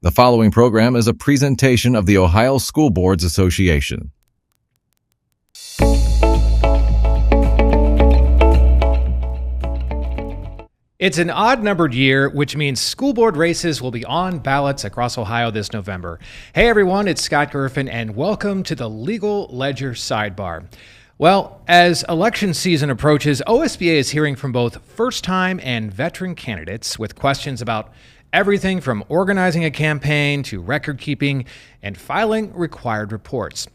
The following program is a presentation of the Ohio School Boards Association. It's an odd-numbered year, which means school board races will be on ballots across Ohio this November. Hey everyone, it's Scott Gerfen, and welcome to the Legal Ledger Sidebar. Well, as election season approaches, OSBA is hearing from both first-time and veteran candidates with questions about everything from organizing a campaign to record-keeping and filing required reports.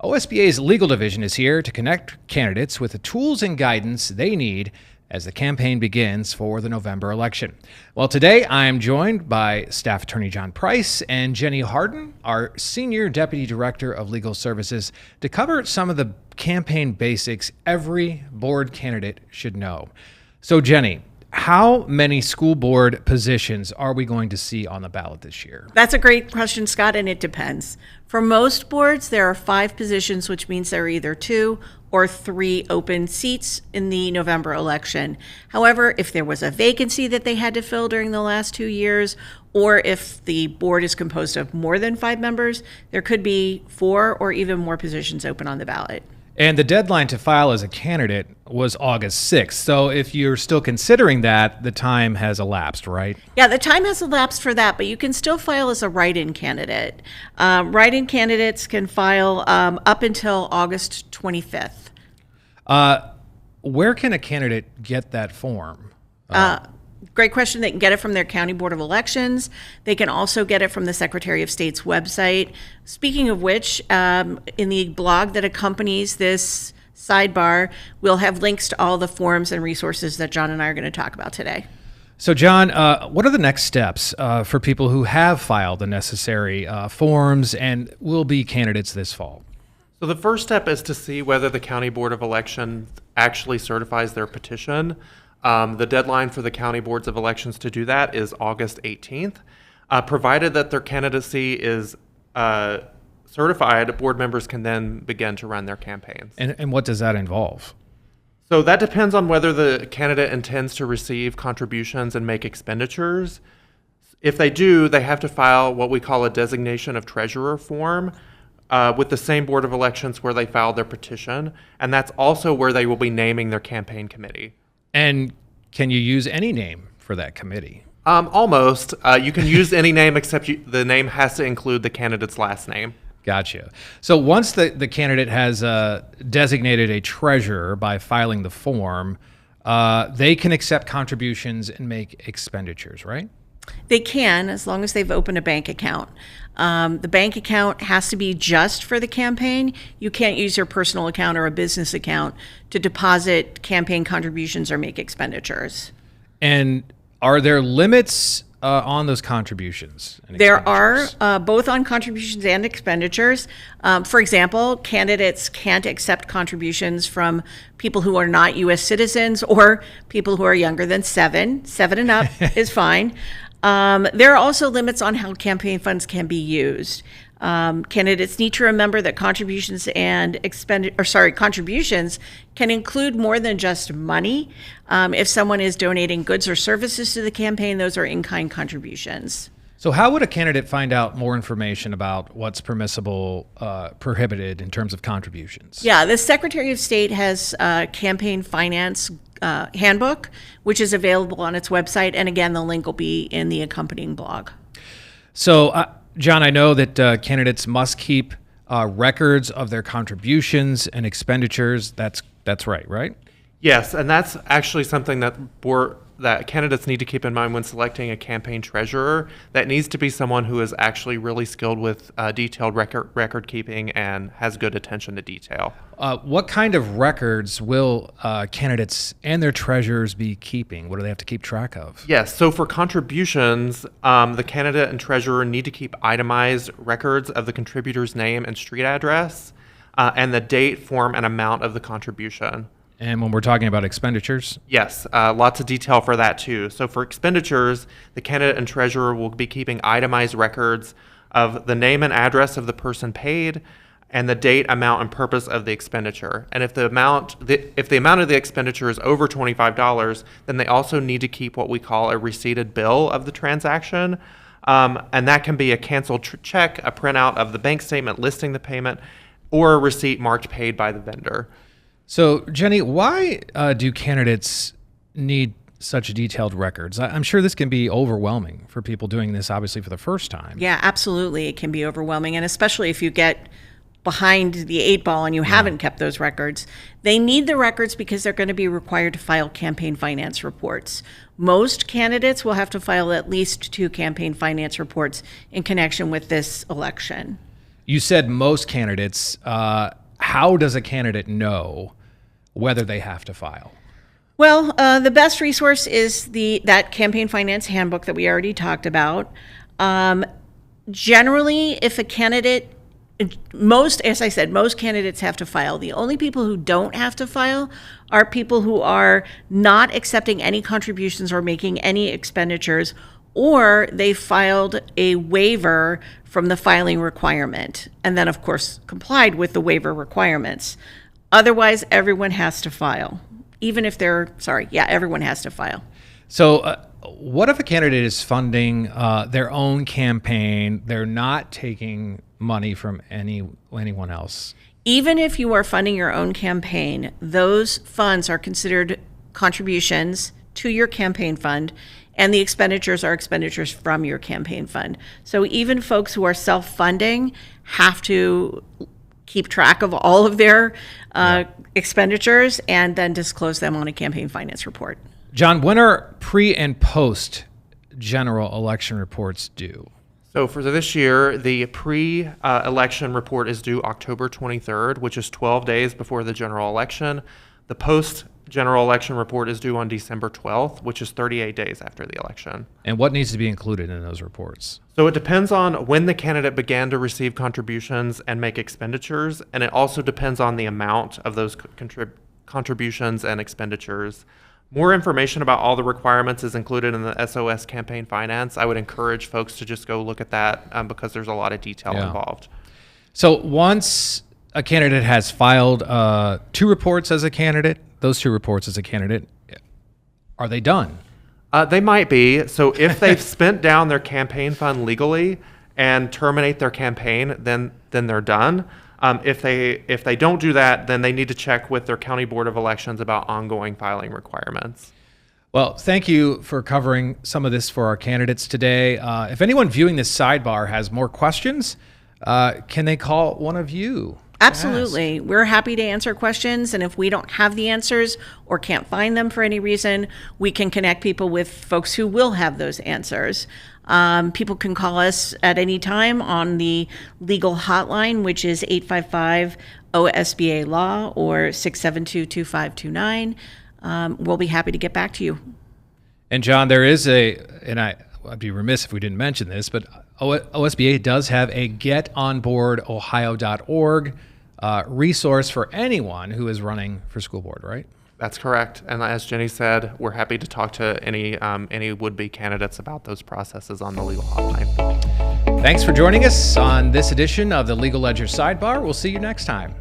OSBA's legal division is here to connect candidates with the tools and guidance they need as the campaign begins for the November election. Well, today I am joined by Staff Attorney John Price and Jennie Hardin, our Senior Deputy Director of Legal Services, to cover some of the campaign basics every board candidate should know. So, Jennie, how many school board positions are we going to see on the ballot this year? That's a great question, Scott, and it depends. For most boards, there are 5 positions, which means there are either 2 or 3 open seats in the November election. However, if there was a vacancy that they had to fill during the last 2 years, or if the board is composed of more than 5 members, there could be 4 or even more positions open on the ballot. And the deadline to file as a candidate was August 6th. So if you're still considering that, the time has elapsed, right? Yeah, the time has elapsed for that, but you can still file as a write-in candidate. Write-in candidates can file up until August 25th. Where can a candidate get that form? Great question. They can get it from their County Board of Elections. They can also get it from the Secretary of State's website. Speaking of which, in the blog that accompanies this sidebar, we'll have links to all the forms and resources that John and I are going to talk about today. So, John, what are the next steps for people who have filed the necessary forms and will be candidates this fall? So the first step is to see whether the County Board of Elections actually certifies their petition. The deadline for the County Boards of Elections to do that is August 18th. Provided that their candidacy is certified, board members can then begin to run their campaigns. And what does that involve? So that depends on whether the candidate intends to receive contributions and make expenditures. If they do, they have to file what we call a designation of treasurer form with the same Board of Elections where they filed their petition. And that's also where they will be naming their campaign committee. And can you use any name for that committee? Almost. You can use any name except the name has to include the candidate's last name. Gotcha. So once the candidate has designated a treasurer by filing the form, they can accept contributions and make expenditures, right? They can, as long as they've opened a bank account. The bank account has to be just for the campaign. You can't use your personal account or a business account to deposit campaign contributions or make expenditures. And are there limits on those contributions? There are, both on contributions and expenditures. For example, candidates can't accept contributions from people who are not U.S. citizens or people who are younger than 7. 7 and up is fine. There are also limits on how campaign funds can be used. Candidates need to remember that contributions contributions can include more than just money. If someone is donating goods or services to the campaign, those are in-kind contributions. So how would a candidate find out more information about what's permissible, prohibited in terms of contributions? Yeah, the Secretary of State has a campaign finance handbook, which is available on its website. And again, the link will be in the accompanying blog. So, John, I know that candidates must keep records of their contributions and expenditures. That's right? Yes, and that's actually something that candidates need to keep in mind when selecting a campaign treasurer. That needs to be someone who is actually really skilled with detailed record keeping and has good attention to detail. What kind of records will candidates and their treasurers be keeping? What do they have to keep track of? Yes, so for contributions, the candidate and treasurer need to keep itemized records of the contributor's name and street address, and the date, form, and amount of the contribution. And when we're talking about expenditures? Yes, lots of detail for that too. So for expenditures, the candidate and treasurer will be keeping itemized records of the name and address of the person paid and the date, amount, and purpose of the expenditure. And if the amount of the expenditure is over $25, then they also need to keep what we call a receipted bill of the transaction. And that can be a canceled check, a printout of the bank statement listing the payment, or a receipt marked paid by the vendor. So, Jennie, why do candidates need such detailed records? I'm sure this can be overwhelming for people doing this, obviously, for the first time. Yeah, absolutely. It can be overwhelming. And especially if you get behind the 8 ball and you haven't kept those records. They need the records because they're going to be required to file campaign finance reports. Most candidates will have to file at least 2 campaign finance reports in connection with this election. You said most candidates. How does a candidate know whether they have to file? Well, the best resource is that campaign finance handbook that we already talked about. Generally, if a candidate, as I said, most candidates have to file. The only people who don't have to file are people who are not accepting any contributions or making any expenditures, or they filed a waiver from the filing requirement, and then, of course, complied with the waiver requirements. Otherwise, everyone has to file. Even if everyone has to file. So what if a candidate is funding their own campaign? They're not taking money from anyone else. Even if you are funding your own campaign, those funds are considered contributions to your campaign fund, and the expenditures are expenditures from your campaign fund. So even folks who are self-funding have to keep track of all of their expenditures and then disclose them on a campaign finance report. John, when are pre and post general election reports due? So for this year, the pre-election report is due October 23rd, which is 12 days before the general election. The post-general election report is due on December 12th, which is 38 days after the election. And what needs to be included in those reports? So it depends on when the candidate began to receive contributions and make expenditures, and it also depends on the amount of those contributions and expenditures. More information about all the requirements is included in the SOS Campaign Finance. I would encourage folks to just go look at that because there's a lot of detail involved. So once a candidate has filed 2 reports as a candidate, those 2 reports as a candidate, are they done? They might be. So if they've spent down their campaign fund legally and terminate their campaign, then they're done. If they don't do that, then they need to check with their county board of elections about ongoing filing requirements. Well, thank you for covering some of this for our candidates today. If anyone viewing this sidebar has more questions, can they call one of you? Absolutely. We're happy to answer questions, and if we don't have the answers or can't find them for any reason, we can connect people with folks who will have those answers. People can call us at any time on the legal hotline, which is 855 OSBA Law or 672-2529. We'll be happy to get back to you. And John, there is I'd be remiss if we didn't mention this, but OSBA does have a getonboardohio.org resource for anyone who is running for school board, right? That's correct. And as Jennie said, we're happy to talk to any would-be candidates about those processes on the legal hotline. Thanks for joining us on this edition of the Legal Ledger Sidebar. We'll see you next time.